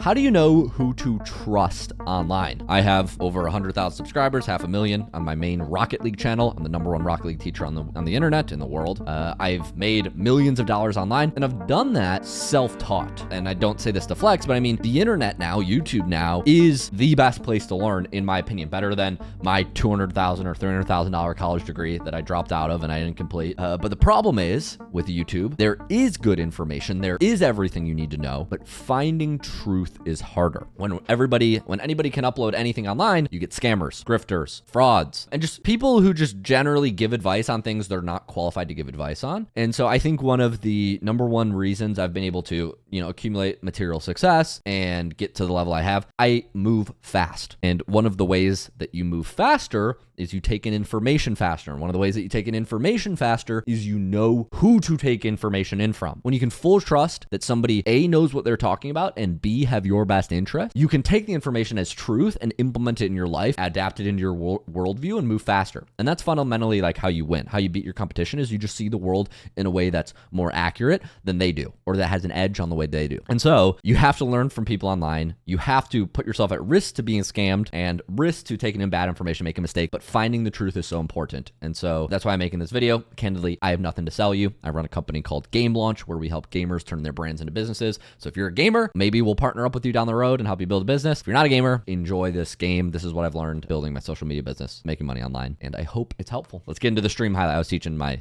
how do you know who to trust online? I have over 100,000 subscribers, 500,000 on my main Rocket League channel. I'm the #1 Rocket League teacher on the internet, in the world. I've made millions of dollars online, and I've done that self-taught. And I don't say this to flex, but I mean, the internet now, YouTube now, is the best place to learn, in my opinion, better than my $200,000 or $300,000 college degree that I dropped out of and I didn't complete. But the problem is, with YouTube, there is good information, there is everything you need to know, but finding truth is harder. When anybody can upload anything online, you get scammers, grifters, frauds, and just people who just generally give advice on things they're not qualified to give advice on. And so I think one of the #1 reasons I've been able to, accumulate material success and get to the level I have, I move fast. And one of the ways that you move faster is you take in information faster. And one of the ways that you take in information faster is you know who to take information in from. When you can full trust that somebody A, knows what they're talking about, and B, have your best interest, you can take the information as truth and implement it in your life, adapt it into your worldview, and move faster. And that's fundamentally like how you win. How you beat your competition is you just see the world in a way that's more accurate than they do, or that has an edge on the way they do. And so you have to learn from people online. You have to put yourself at risk to being scammed and risk to taking in bad information, make a mistake, but finding the truth is so important. And so that's why I'm making this video. Candidly, I have nothing to sell you. I run a company called Game Launch where we help gamers turn their brands into businesses. So if you're a gamer, maybe we'll partner up with you down the road and help you build a business. If you're not a gamer, enjoy this game. This is what I've learned building my social media business, making money online, and I hope it's helpful. Let's get into the stream highlight. I was teaching my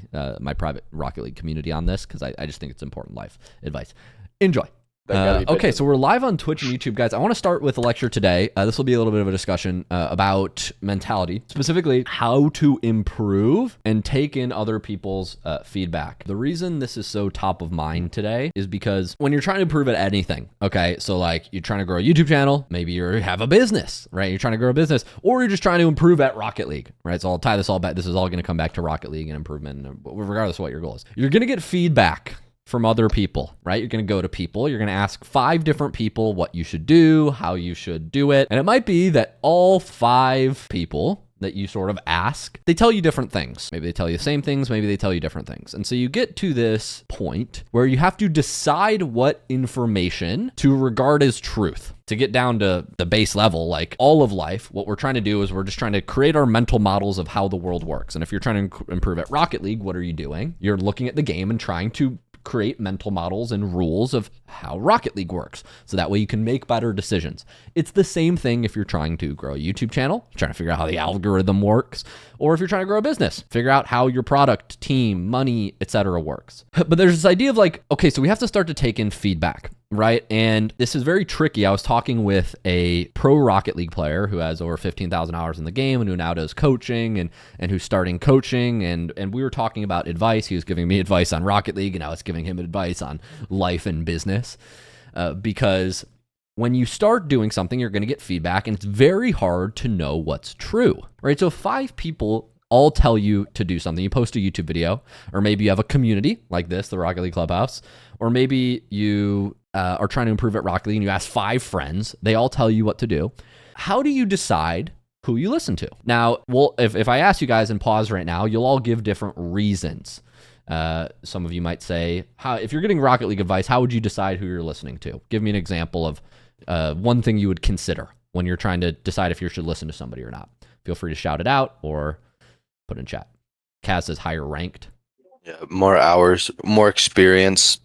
private Rocket League community on this because I just think it's important life advice. Enjoy. Okay, so we're live on Twitch and YouTube, guys. I want to start with a lecture today. This will be a little bit of a discussion about mentality, specifically how to improve and take in other people's feedback. The reason this is so top of mind today is because when you're trying to improve at anything, okay, so like you're trying to grow a YouTube channel, maybe you have a business, right? You're trying to grow a business, or you're just trying to improve at Rocket League, right? So I'll tie this all back. This is all going to come back to Rocket League and improvement, regardless of what your goal is. You're going to get feedback from other people, right? You're going to go to people, you're going to ask 5 different people what you should do, how you should do it. And it might be that all 5 people that you sort of ask, they tell you different things. Maybe they tell you the same things, maybe they tell you different things. And so you get to this point where you have to decide what information to regard as truth. To get down to the base level, like all of life, what we're trying to do is we're just trying to create our mental models of how the world works. And if you're trying to improve at Rocket League, what are you doing? You're looking at the game and trying to create mental models and rules of how Rocket League works. So that way you can make better decisions. It's the same thing if you're trying to grow a YouTube channel, trying to figure out how the algorithm works, or if you're trying to grow a business, figure out how your product, team, money, etc. works. But there's this idea of like, okay, so we have to start to take in feedback, right? And this is very tricky. I was talking with a pro Rocket League player who has over 15,000 hours in the game and who now does coaching and who's starting coaching. And we were talking about advice. He was giving me advice on Rocket League and I was giving him advice on life and business because when you start doing something, you're going to get feedback and it's very hard to know what's true, right? So 5 people all tell you to do something. You post a YouTube video, or maybe you have a community like this, the Rocket League Clubhouse, or maybe you are trying to improve at Rocket League and you ask 5 friends. They all tell you what to do. How do you decide who you listen to? Now, well, if I ask you guys and pause right now, you'll all give different reasons. Some of you might say, if you're getting Rocket League advice, how would you decide who you're listening to? Give me an example of one thing you would consider when you're trying to decide if you should listen to somebody or not. Feel free to shout it out or put in chat. Kaz says higher ranked. Yeah, more hours, more experience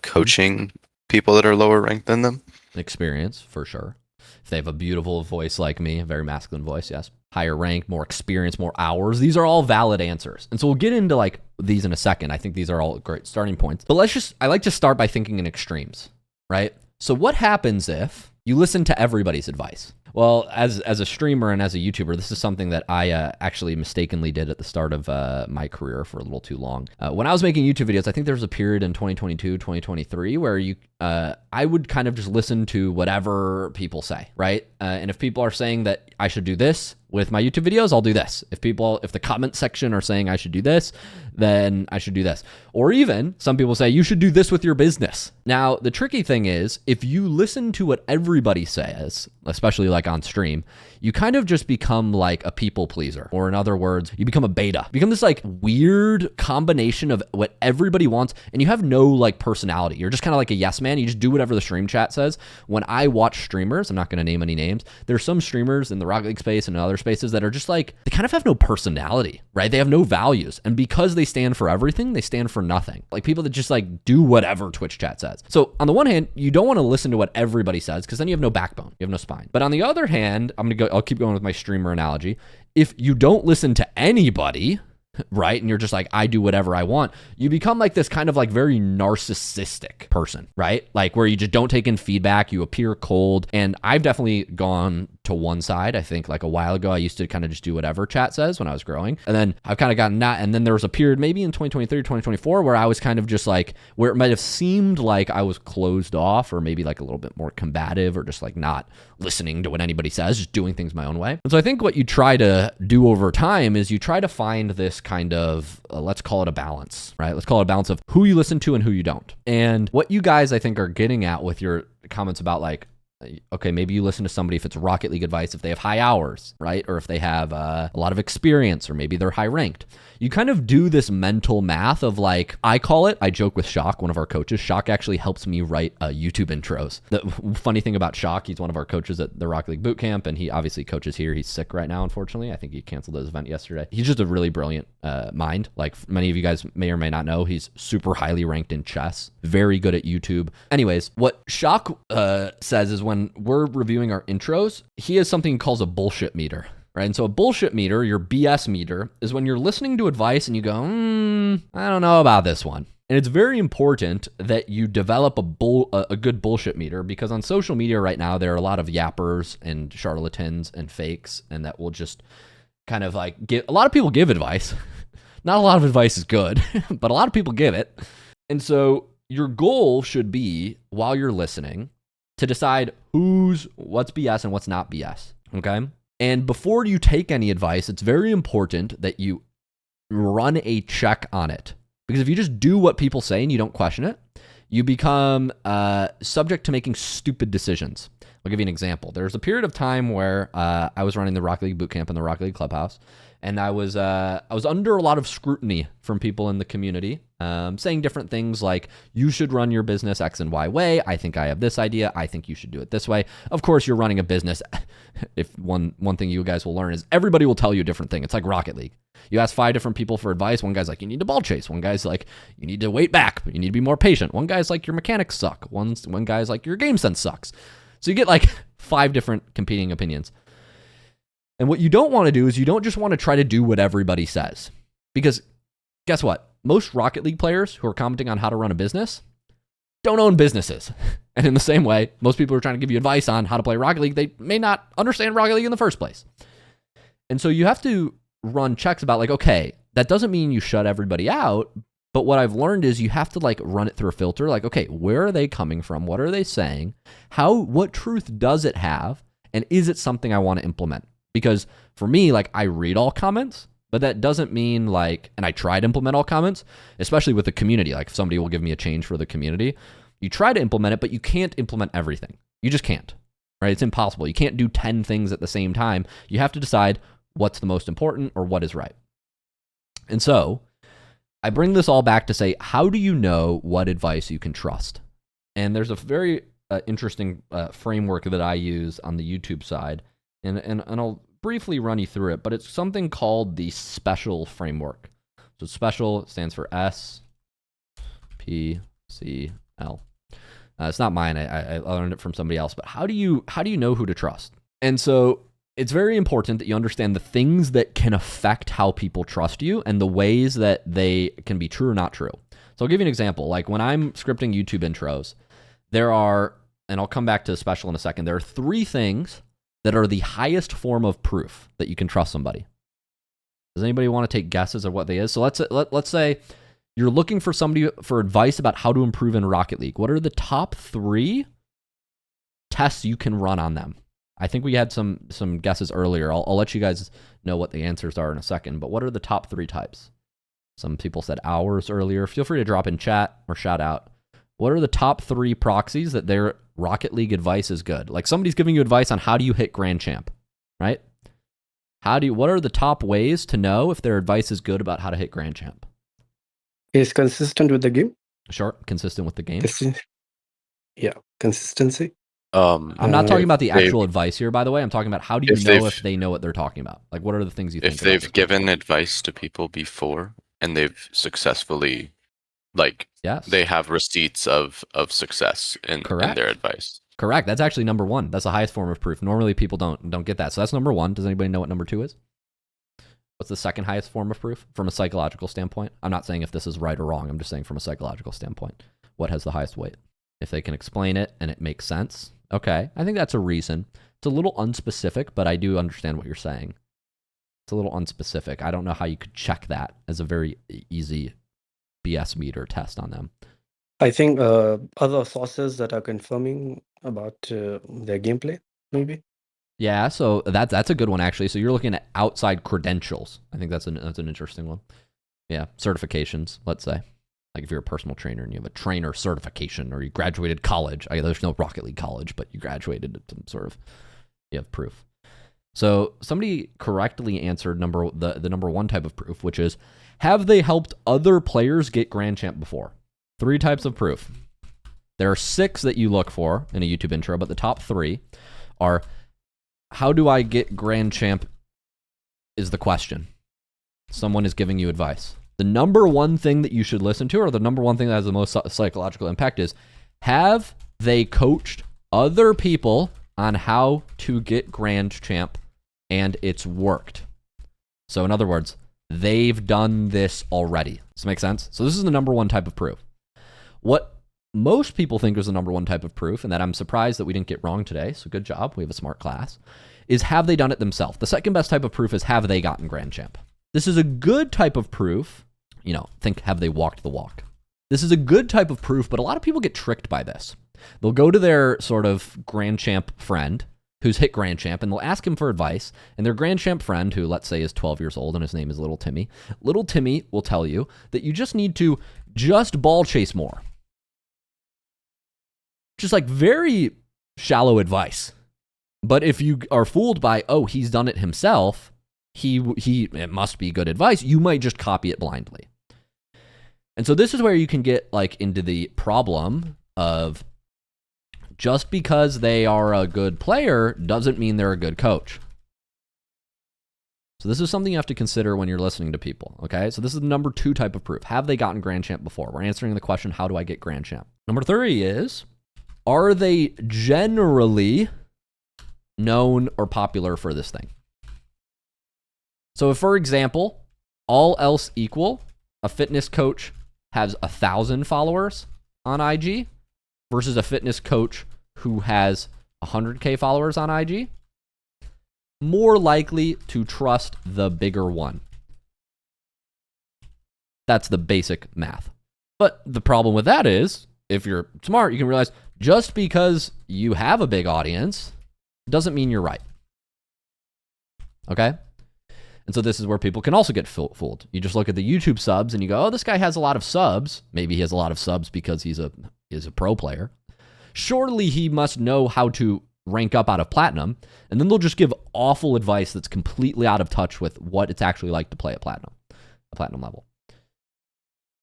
coaching people that are lower ranked than them. Experience, for sure. If they have a beautiful voice like me, a very masculine voice, yes. Higher rank, more experience, more hours. These are all valid answers. And so we'll get into like these in a second. I think these are all great starting points. But I like to start by thinking in extremes, right? So what happens if you listen to everybody's advice? Well, as a streamer and as a YouTuber, this is something that I actually mistakenly did at the start of my career for a little too long. When I was making YouTube videos, I think there was a period in 2022, 2023 where I would kind of just listen to whatever people say, right? And if people are saying that I should do this with my YouTube videos, I'll do this. If the comment section are saying I should do this, then I should do this. Or even some people say you should do this with your business. Now, the tricky thing is if you listen to what everybody says, especially like on stream, you kind of just become like a people pleaser. Or in other words, you become a beta. You become this like weird combination of what everybody wants, and you have no like personality. You're just kind of like a yes man. You just do whatever the stream chat says. When I watch streamers, I'm not going to name any names, there's some streamers in the Rocket League space and other spaces that are just like, they kind of have no personality, right? They have no values. And because they stand for everything, they stand for nothing. Like people that just like do whatever Twitch chat says. So on the one hand, you don't want to listen to what everybody says because then you have no backbone, you have no spine. But on the other hand, I'll keep going with my streamer analogy. If you don't listen to anybody, right, and you're just like, I do whatever I want, you become like this kind of like very narcissistic person, right? Like where you just don't take in feedback, you appear cold. And I've definitely gone to one side. I think like a while ago, I used to kind of just do whatever chat says when I was growing. And then I've kind of gotten that. And then there was a period maybe in 2023, 2024, where I was kind of just like, where it might have seemed like I was closed off or maybe like a little bit more combative or just like not listening to what anybody says, just doing things my own way. And so I think what you try to do over time is you try to find this kind of, let's call it a balance, right? Let's call it a balance of who you listen to and who you don't. And what you guys, I think, are getting at with your comments about like, okay, maybe you listen to somebody if it's Rocket League advice, if they have high hours, right? Or if they have a lot of experience, or maybe they're high ranked. You kind of do this mental math of like, I call it, I joke with Shock, one of our coaches. Shock actually helps me write YouTube intros. The funny thing about Shock, he's one of our coaches at the Rocket League Bootcamp, and he obviously coaches here. He's sick right now, unfortunately. I think he canceled his event yesterday. He's just a really brilliant mind. Like many of you guys may or may not know, he's super highly ranked in chess, very good at YouTube. Anyways, what Shock says is when we're reviewing our intros, he has something he calls a bullshit meter. Right? And so a bullshit meter, your BS meter, is when you're listening to advice and you go, I don't know about this one. And it's very important that you develop a good bullshit meter, because on social media right now, there are a lot of yappers and charlatans and fakes, and that will just kind of like a lot of people give advice. Not a lot of advice is good, but a lot of people give it. And so your goal should be, while you're listening, to decide what's BS and what's not BS, okay? And before you take any advice, it's very important that you run a check on it. Because if you just do what people say and you don't question it, you become subject to making stupid decisions. I'll give you an example. There's a period of time where I was running the Rocket League Bootcamp in the Rocket League Clubhouse, and I was under a lot of scrutiny from people in the community, saying different things like, you should run your business X and Y way. I think I have this idea. I think you should do it this way. Of course, you're running a business. If one thing you guys will learn is everybody will tell you a different thing. It's like Rocket League. You ask 5 different people for advice. One guy's like, you need to ball chase. One guy's like, you need to wait back, but you need to be more patient. One guy's like, your mechanics suck. One guy's like, your game sense sucks. So you get like 5 different competing opinions. And what you don't want to do is you don't just want to try to do what everybody says. Because guess what? Most Rocket League players who are commenting on how to run a business don't own businesses. And in the same way, most people who are trying to give you advice on how to play Rocket League, they may not understand Rocket League in the first place. And so you have to run checks about like, okay, that doesn't mean you shut everybody out. But what I've learned is you have to like run it through a filter. Like, okay, where are they coming from? What are they saying? What truth does it have? And is it something I want to implement? Because for me, like, I read all comments, but that doesn't mean like, and I try to implement all comments, especially with the community. Like if somebody will give me a change for the community, you try to implement it, but you can't implement everything. You just can't, right? It's impossible. You can't do 10 things at the same time. You have to decide what's the most important or what is right. And so I bring this all back to say, how do you know what advice you can trust? And there's a very interesting framework that I use on the YouTube side, and I'll briefly run you through it, but it's something called the SPECIAL framework. So SPECIAL stands for SPCL. It's not mine. I learned it from somebody else. But how do you know who to trust? And so it's very important that you understand the things that can affect how people trust you and the ways that they can be true or not true. So I'll give you an example. Like when I'm scripting YouTube intros, there are, and I'll come back to SPECIAL in a second, there are 3 things that are the highest form of proof that you can trust somebody. Does anybody want to take guesses of what they is? So let's say you're looking for somebody for advice about how to improve in Rocket League. What are the top 3 tests you can run on them? I think we had some guesses earlier. I'll let you guys know what the answers are in a second, but what are the top 3 types? Some people said hours earlier. Feel free to drop in chat or shout out. What are the top 3 proxies that they're Rocket League advice is good. Like somebody's giving you advice on how do you hit Grand Champ, right? What are the top ways to know if their advice is good about how to hit Grand Champ? Is consistent with the game. Sure, consistent with the game. Yeah, consistency. I'm not talking about the actual advice here, by the way. I'm talking about how do you know if they know what they're talking about? Like, what are the things you think? If they've given advice to people before and they've successfully, yes, they have receipts of success in their advice. Correct. That's actually number one. That's the highest form of proof. Normally, people don't get that. So that's number one. Does anybody know what number two is? What's the second highest form of proof from a psychological standpoint? I'm not saying if this is right or wrong. I'm just saying from a psychological standpoint, what has the highest weight? If they can explain it and it makes sense. Okay, I think that's a reason. It's a little unspecific, but I do understand what you're saying. It's a little unspecific. I don't know how you could check that as a very easy BS meter test on them. I think other sources that are confirming about their gameplay, maybe. Yeah, so that's a good one actually. So you're looking at outside credentials. I think that's an interesting one. Yeah, certifications, let's say. Like if you're a personal trainer and you have a trainer certification or you graduated college. There's no Rocket League college, but you graduated some sort of, you have proof. So somebody correctly answered the number one type of proof, which is, have they helped other players get Grand Champ before? 3 types of proof. There are 6 that you look for in a YouTube intro, but the top 3 are, how do I get Grand Champ is the question. Someone is giving you advice. The number one thing that you should listen to, or the number one thing that has the most psychological impact is, have they coached other people on how to get Grand Champ and it's worked? So in other words, they've done this already. Does this make sense? So this is the number one type of proof. What most people think is the number one type of proof, and that I'm surprised that we didn't get wrong today, so good job, we have a smart class, is have they done it themselves? The second best type of proof is, have they gotten Grand Champ? This is a good type of proof. Think, have they walked the walk? This is a good type of proof, but a lot of people get tricked by this. They'll go to their sort of Grand Champ friend who's hit Grand Champ, and they'll ask him for advice, and their Grand Champ friend, who let's say is 12 years old and his name is Little Timmy will tell you that you just need to just ball chase more. Just like very shallow advice. But if you are fooled by, oh, he's done it himself, it must be good advice, you might just copy it blindly. And so this is where you can get like into the problem of, just because they are a good player doesn't mean they're a good coach. So this is something you have to consider when you're listening to people, okay? So this is the number 2 type of proof. Have they gotten Grand Champ before? We're answering the question, how do I get Grand Champ? Number 3 is, are they generally known or popular for this thing? So if, for example, all else equal, a fitness coach has 1,000 followers on IG versus a fitness coach who has 100K followers on IG, more likely to trust the bigger one. That's the basic math. But the problem with that is, if you're smart, you can realize just because you have a big audience doesn't mean you're right. Okay? And so this is where people can also get fooled. You just look at the YouTube subs and you go, oh, this guy has a lot of subs. Maybe he has a lot of subs because he's a pro player. Surely he must know how to rank up out of platinum. And then they'll just give awful advice that's completely out of touch with what it's actually like to play at platinum level.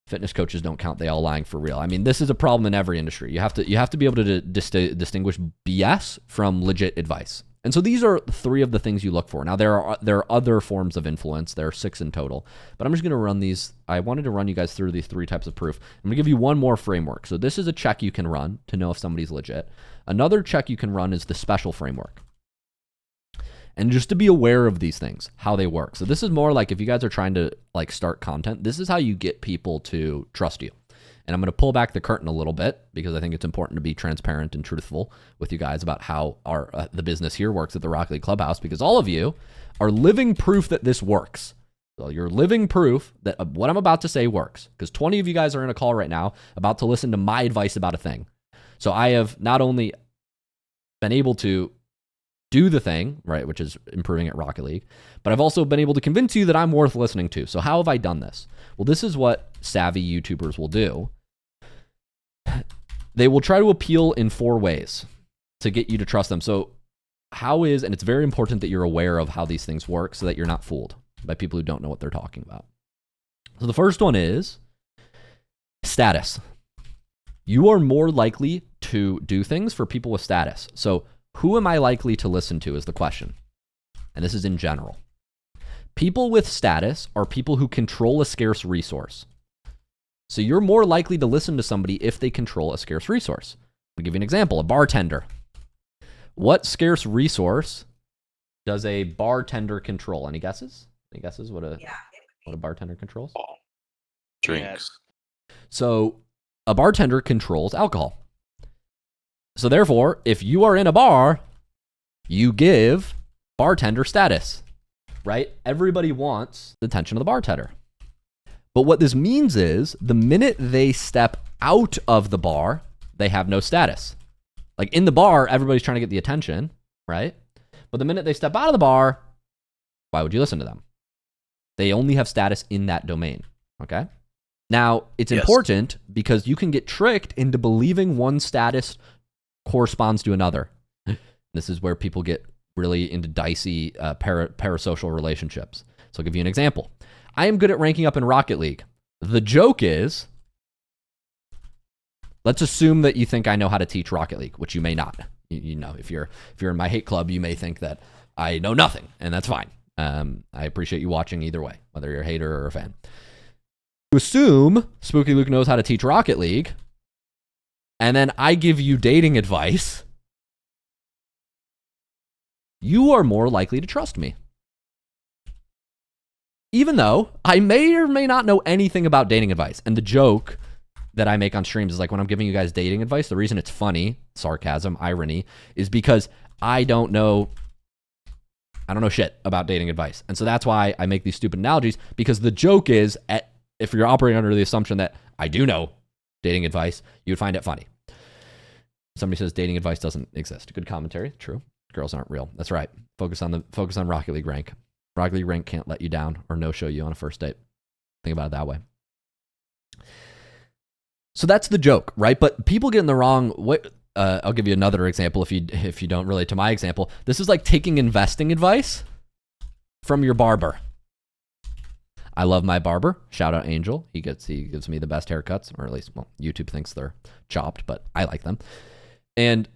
Fitness coaches don't count. They all lying for real. I mean, this is a problem in every industry. You have to be able to distinguish BS from legit advice. And so these are 3 of the things you look for. Now, there are other forms of influence. There are 6 in total. But I'm just going to run these. I wanted to run you guys through these 3 types of proof. I'm going to give you one more framework. So this is a check you can run to know if somebody's legit. Another check you can run is the special framework. And just to be aware of these things, how they work. So this is more like if you guys are trying to like start content, this is how you get people to trust you. And I'm going to pull back the curtain a little bit because I think it's important to be transparent and truthful with you guys about how the business here works at the Rocket League Clubhouse, because all of you are living proof that this works. So you're living proof that what I'm about to say works, because 20 of you guys are in a call right now about to listen to my advice about a thing. So I have not only been able to do the thing, right, which is improving at Rocket League, but I've also been able to convince you that I'm worth listening to. So how have I done this? Well, this is what savvy YouTubers will do. They will try to appeal in 4 ways to get you to trust them. So and it's very important that you're aware of how these things work so that you're not fooled by people who don't know what they're talking about. So the first one is status. You are more likely to do things for people with status. So who am I likely to listen to is the question. And this is in general. People with status are people who control a scarce resource. So you're more likely to listen to somebody if they control a scarce resource. I'll give you an example, a bartender. What scarce resource does a bartender control? Any guesses? Any guesses what a bartender controls? Drinks. So a bartender controls alcohol. So therefore, if you are in a bar, you give bartender status, right? Everybody wants the attention of the bartender. But what this means is the minute they step out of the bar, they have no status. Like in the bar, everybody's trying to get the attention, right? But the minute they step out of the bar, why would you listen to them? They only have status in that domain, okay? Now, it's important because you can get tricked into believing one status corresponds to another. This is where people get really into dicey parasocial relationships. So I'll give you an example. I am good at ranking up in Rocket League. The joke is, let's assume that you think I know how to teach Rocket League, which you may not. You know, if you're in my hate club, you may think that I know nothing, and that's fine. I appreciate you watching either way, whether you're a hater or a fan. You assume Spooky Luke knows how to teach Rocket League, and then I give you dating advice. You are more likely to trust me. Even though I may or may not know anything about dating advice. And the joke that I make on streams is like when I'm giving you guys dating advice, the reason it's funny, sarcasm, irony, is because I don't know shit about dating advice. And so that's why I make these stupid analogies, because the joke is, if you're operating under the assumption that I do know dating advice, you would find it funny. Somebody says dating advice doesn't exist. Good commentary. True. Girls aren't real. That's right. Focus on Rocket League rank. Rocket League rank can't let you down or no-show you on a first date. Think about it that way. So that's the joke, right? But people get in the wrong way. I'll give you another example if you don't relate to my example. This is like taking investing advice from your barber. I love my barber. Shout out Angel. He gives me the best haircuts, or at least, well, YouTube thinks they're chopped, but I like them. And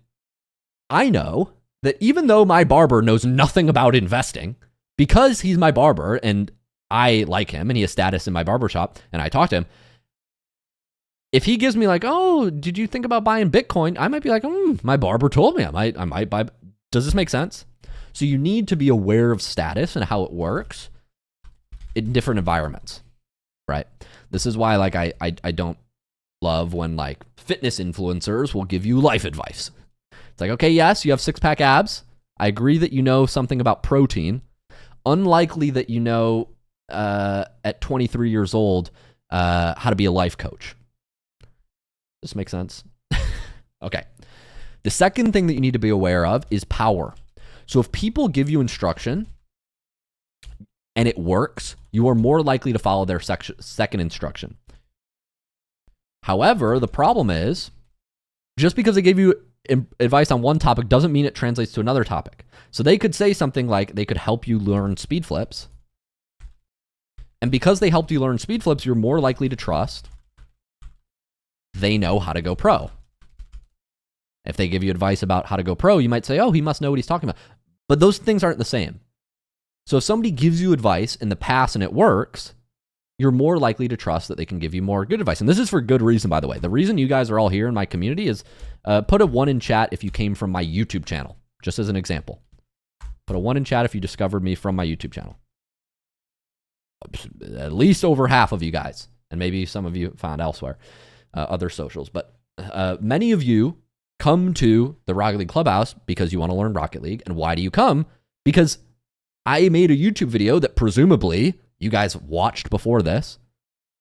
I know that even though my barber knows nothing about investing, because he's my barber and I like him and he has status in my barbershop and I talk to him, if he gives me like, oh, did you think about buying Bitcoin? I might be like, my barber told me I might buy. Does this make sense? So you need to be aware of status and how it works in different environments, right? This is why like I don't love when like fitness influencers will give you life advice. It's like, okay, yes, you have 6-pack abs. I agree that you know something about protein. Unlikely that you know at 23 years old how to be a life coach. Does this make sense? Okay. The second thing that you need to be aware of is power. So if people give you instruction and it works, you are more likely to follow their second instruction. However, the problem is, just because they gave you advice on one topic doesn't mean it translates to another topic. So they could say something like they could help you learn speed flips. And because they helped you learn speed flips, you're more likely to trust they know how to go pro. If they give you advice about how to go pro, you might say, oh, he must know what he's talking about. But those things aren't the same. So if somebody gives you advice in the past and it works, you're more likely to trust that they can give you more good advice. And this is for good reason, by the way. The reason you guys are all here in my community is put a 1 in chat if you came from my YouTube channel, just as an example. Put a 1 in chat if you discovered me from my YouTube channel. At least over half of you guys, and maybe some of you found elsewhere, other socials. But many of you come to the Rocket League Clubhouse because you want to learn Rocket League. And why do you come? Because I made a YouTube video that presumably you guys watched before this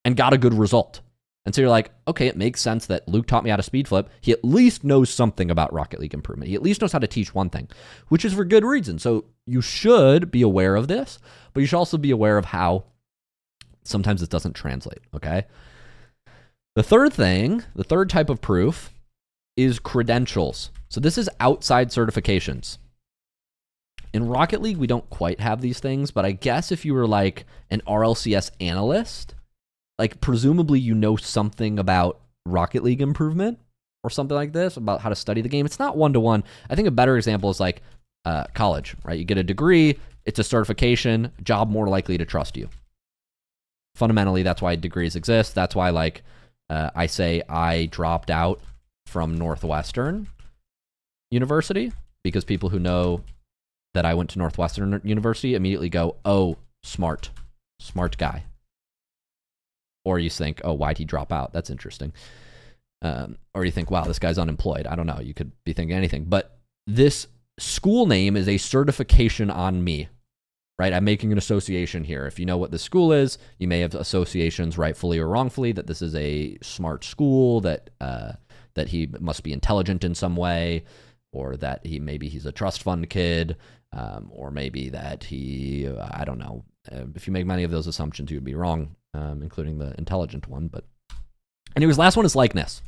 and got a good result. And so you're like, okay, it makes sense that Luke taught me how to speed flip. He at least knows something about Rocket League improvement. He at least knows how to teach one thing, which is for good reason. So you should be aware of this, but you should also be aware of how sometimes it doesn't translate, okay? The third type of proof is credentials. So this is outside certifications. In Rocket League, we don't quite have these things, but I guess if you were like an RLCS analyst, like presumably you know something about Rocket League improvement or something like this, about how to study the game. It's not one-to-one. I think a better example is like college, right? You get a degree, it's a certification, job more likely to trust you. Fundamentally, that's why degrees exist. That's why like I say I dropped out from Northwestern University, because people who know that I went to Northwestern University immediately go, oh, smart guy. Or you think, oh, why'd he drop out? That's interesting. Or you think, wow, this guy's unemployed. I don't know. You could be thinking anything. But this school name is a certification on me, right? I'm making an association here. If you know what the school is, you may have associations rightfully or wrongfully that this is a smart school, that he must be intelligent in some way, or that he's a trust fund kid, or maybe that I don't know. If you make many of those assumptions, you'd be wrong, including the intelligent one. But anyways, last one is likeness.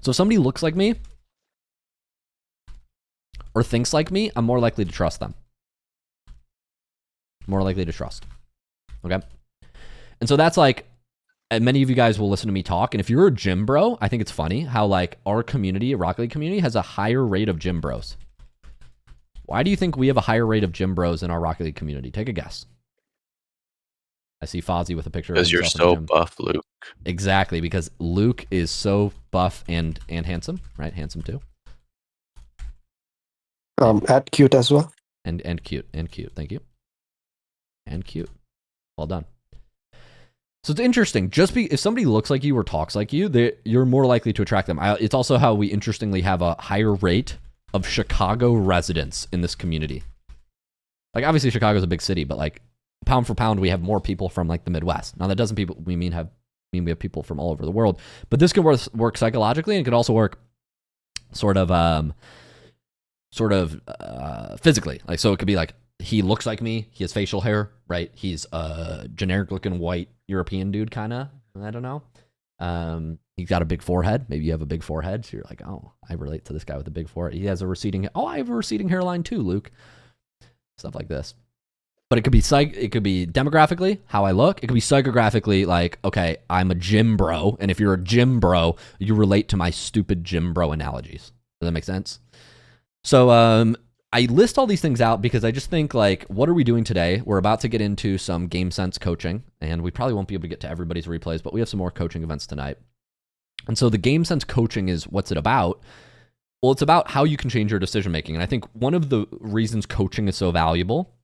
So if somebody looks like me or thinks like me, I'm more likely to trust them. More likely to trust. Okay? And so that's like, and many of you guys will listen to me talk, and if you're a gym bro, I think it's funny how like our community, Rocket League community, has a higher rate of gym bros. Why do you think we have a higher rate of gym bros in our Rocket League community? Take a guess. I see Fozzie with a picture of himself. Because you're so buff, Luke. Exactly, because Luke is so buff and handsome, right? Handsome too. At cute as well. And cute. Thank you. And cute. Well done. So it's interesting. If somebody looks like you or talks like you, you're more likely to attract them. It's also how we interestingly have a higher rate of Chicago residents in this community. Like obviously Chicago's a big city, but like pound for pound, we have more people from like the Midwest. Now that doesn't mean we have people from all over the world, but this can work psychologically, and it can also work sort of physically. Like, so it could be like, he looks like me, he has facial hair, right? He's a generic looking white European dude, kind of. I don't know. He's got a big forehead. Maybe you have a big forehead, so you're like, oh, I relate to this guy with a big forehead. He has a receding. Oh, I have a receding hairline too, Luke. Stuff like this. But it could be demographically how I look. It could be psychographically, like, okay, I'm a gym bro, and if you're a gym bro, you relate to my stupid gym bro analogies. Does that make sense? So I list all these things out because I just think, like, what are we doing today? We're about to get into some game sense coaching, and we probably won't be able to get to everybody's replays, but we have some more coaching events tonight. And so the game sense coaching is, what's it about? Well, it's about how you can change your decision making. And I think one of the reasons coaching is so valuable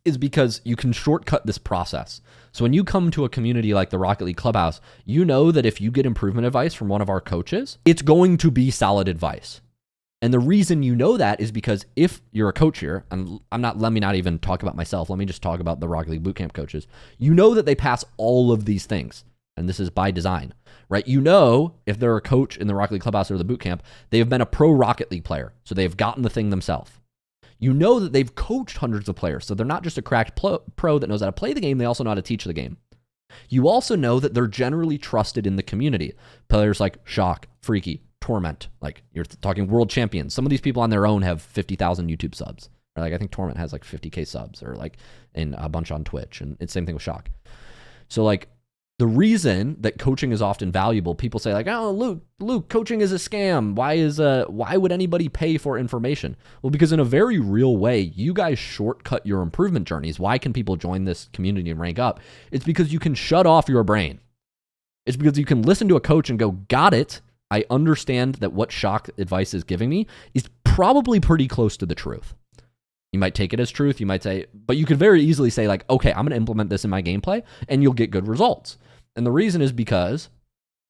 is because you can shortcut this process. So when you come to a community like the Rocket League Clubhouse, you know that if you get improvement advice from one of our coaches, it's going to be solid advice. And the reason you know that is because if you're a coach here, and let me not even talk about myself, let me just talk about the Rocket League Bootcamp coaches. You know that they pass all of these things, and this is by design, right? You know, if they're a coach in the Rocket League Clubhouse or the Bootcamp, they have been a pro Rocket League player, so they've gotten the thing themselves. You know that they've coached hundreds of players, so they're not just a cracked pro that knows how to play the game, they also know how to teach the game. You also know that they're generally trusted in the community. Players like Shock, Freaky, Torment, like you're talking world champions. Some of these people on their own have 50,000 YouTube subs. Or like I think Torment has like 50K subs, or like in a bunch on Twitch, and it's same thing with Shock. So like the reason that coaching is often valuable, people say like, oh, Luke, coaching is a scam. Why would anybody pay for information? Well, because in a very real way, you guys shortcut your improvement journeys. Why can people join this community and rank up? It's because you can shut off your brain. It's because you can listen to a coach and go, got it. I understand that what Shock advice is giving me is probably pretty close to the truth. You might take it as truth. You might say, but you could very easily say like, okay, I'm going to implement this in my gameplay and you'll get good results. And the reason is because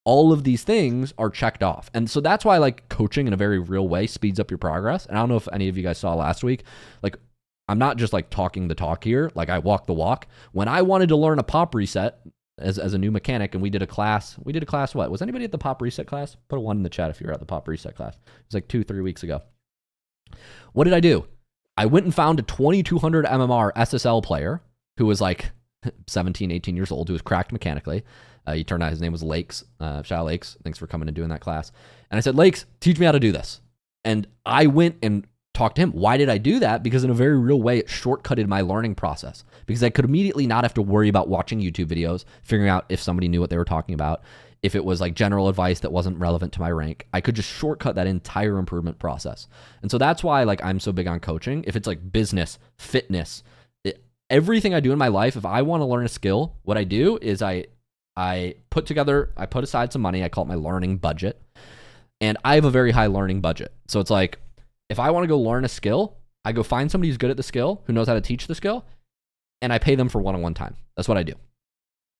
all of these things are checked off. And so that's why like coaching in a very real way speeds up your progress. And I don't know if any of you guys saw last week, like I'm not just like talking the talk here. Like I walk the walk. When I wanted to learn a pop reset as a new mechanic, and we did a class, what? Was anybody at the pop reset class? Put a 1 in the chat if you were at the pop reset class. It was like 2-3 weeks ago. What did I do? I went and found a 2200 MMR SSL player who was like 17, 18 years old, who was cracked mechanically. He turned out his name was Lakes. Shout out Lakes. Thanks for coming and doing that class. And I said, Lakes, teach me how to do this. And I went and talked to him. Why did I do that? Because in a very real way, it shortcutted my learning process. Because I could immediately not have to worry about watching YouTube videos, figuring out if somebody knew what they were talking about. If it was like general advice that wasn't relevant to my rank, I could just shortcut that entire improvement process. And so that's why like I'm so big on coaching. If it's like business, fitness, everything I do in my life, if I want to learn a skill, what I do is I put aside some money. I call it my learning budget. And I have a very high learning budget. So it's like, if I want to go learn a skill, I go find somebody who's good at the skill, who knows how to teach the skill, and I pay them for one-on-one time. That's what I do.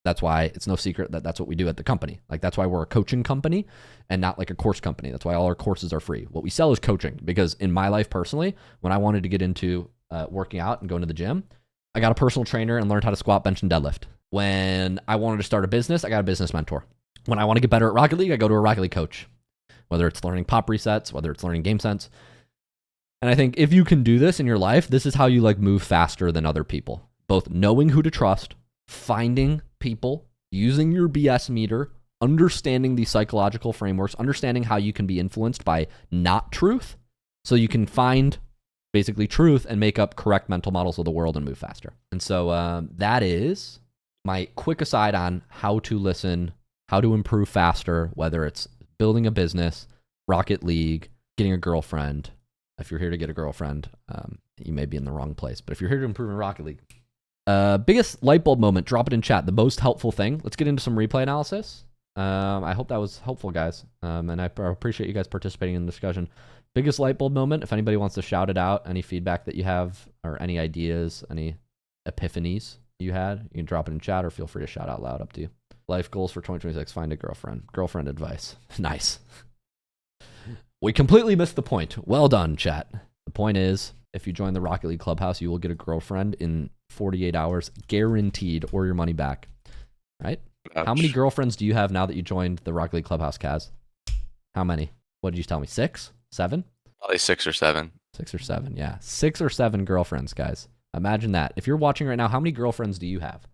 That's why it's no secret that that's what we do at the company. Like that's why we're a coaching company and not like a course company. That's why all our courses are free. What we sell is coaching, because in my life personally, when I wanted to get into working out and going to the gym, I got a personal trainer and learned how to squat, bench, and deadlift. When I wanted to start a business, I got a business mentor. When I want to get better at Rocket League, I go to a Rocket League coach, whether it's learning pop resets, whether it's learning game sense. And I think if you can do this in your life, this is how you like move faster than other people. Both knowing who to trust, finding people, using your BS meter, understanding these psychological frameworks, understanding how you can be influenced by not truth, so you can find basically truth and make up correct mental models of the world and move faster. And so that is my quick aside on how to listen, how to improve faster, whether it's building a business, Rocket League, getting a girlfriend. If you're here to get a girlfriend, you may be in the wrong place. But if you're here to improve in Rocket League, biggest light bulb moment, drop it in chat. The most helpful thing. Let's get into some replay analysis. I hope that was helpful, guys. And I appreciate you guys participating in the discussion. Biggest light bulb moment, if anybody wants to shout it out, any feedback that you have or any ideas, any epiphanies you had, you can drop it in chat or feel free to shout out loud, up to you. Life goals for 2026, find a girlfriend. Girlfriend advice. Nice. We completely missed the point. Well done, chat. The point is, if you join the Rocket League Clubhouse, you will get a girlfriend in 48 hours, guaranteed, or your money back. Right? Ouch. How many girlfriends do you have now that you joined the Rocket League Clubhouse, Kaz? How many? What did you tell me? 6? 7? Probably 6 or 7. 6 or 7, yeah. 6 or 7 girlfriends, guys. Imagine that. If you're watching right now, how many girlfriends do you have?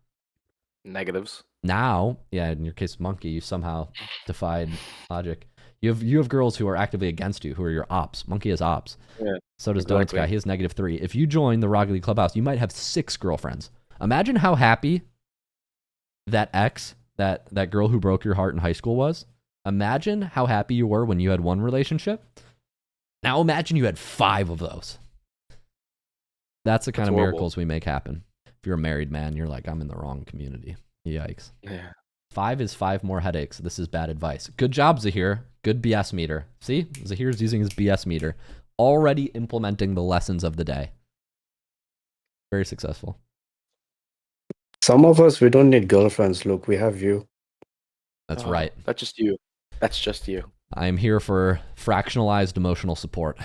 Negatives. Now, yeah, in your case, Monkey, you somehow defied logic. You have girls who are actively against you, who are your ops. Monkey has ops. Yeah, So does Donuts exactly. Guy. He has -3. If you join the Rocket League Clubhouse, you might have 6 girlfriends. Imagine how happy that ex, that girl who broke your heart in high school was. Imagine how happy you were when you had one relationship. Now imagine you had 5 of those. That's the kind That's of horrible. miracles we make happen. If you're a married man, you're like, I'm in the wrong community. Yikes. Yeah. 5 is 5 more headaches. This is bad advice. Good job, Zahir. Good BS meter. See? Zahir's using his BS meter. Already implementing the lessons of the day. Very successful. Some of us, we don't need girlfriends. Look, we have you. That's Oh, right. That's just you. That's just you. I am here for fractionalized emotional support.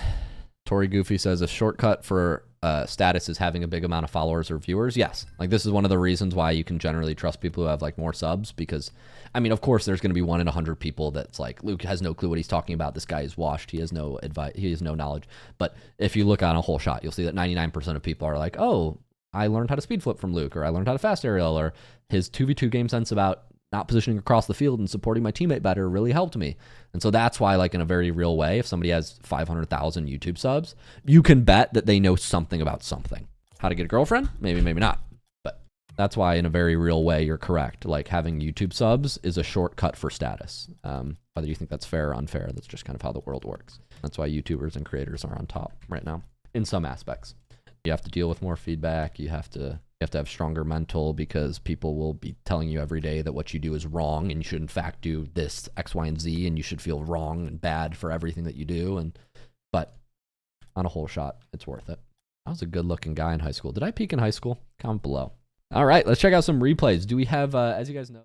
Tori Goofy says a shortcut for status is having a big amount of followers or viewers. Yes. Like this is one of the reasons why you can generally trust people who have like more subs, because I mean, of course there's going to be 1 in 100 people that's like, Luke has no clue what he's talking about. This guy is washed. He has no advice. He has no knowledge. But if you look on a whole shot, you'll see that 99% of people are like, oh, I learned how to speed flip from Luke, or I learned how to fast aerial, or his 2v2 game sense about not positioning across the field and supporting my teammate better really helped me. And so that's why, like in a very real way, if somebody has 500,000 YouTube subs, you can bet that they know something about something. How to get a girlfriend? Maybe, maybe not. But that's why in a very real way, you're correct. Like having YouTube subs is a shortcut for status. Whether you think that's fair or unfair, that's just kind of how the world works. That's why YouTubers and creators are on top right now in some aspects. You have to deal with more feedback. You have to have stronger mental, because people will be telling you every day that what you do is wrong and you should in fact do this X, Y, and Z, and you should feel wrong and bad for everything that you do. But on a whole shot, it's worth it. I was a good looking guy in high school. Did I peak in high school? Comment below. All right, let's check out some replays. Do we have, as you guys know,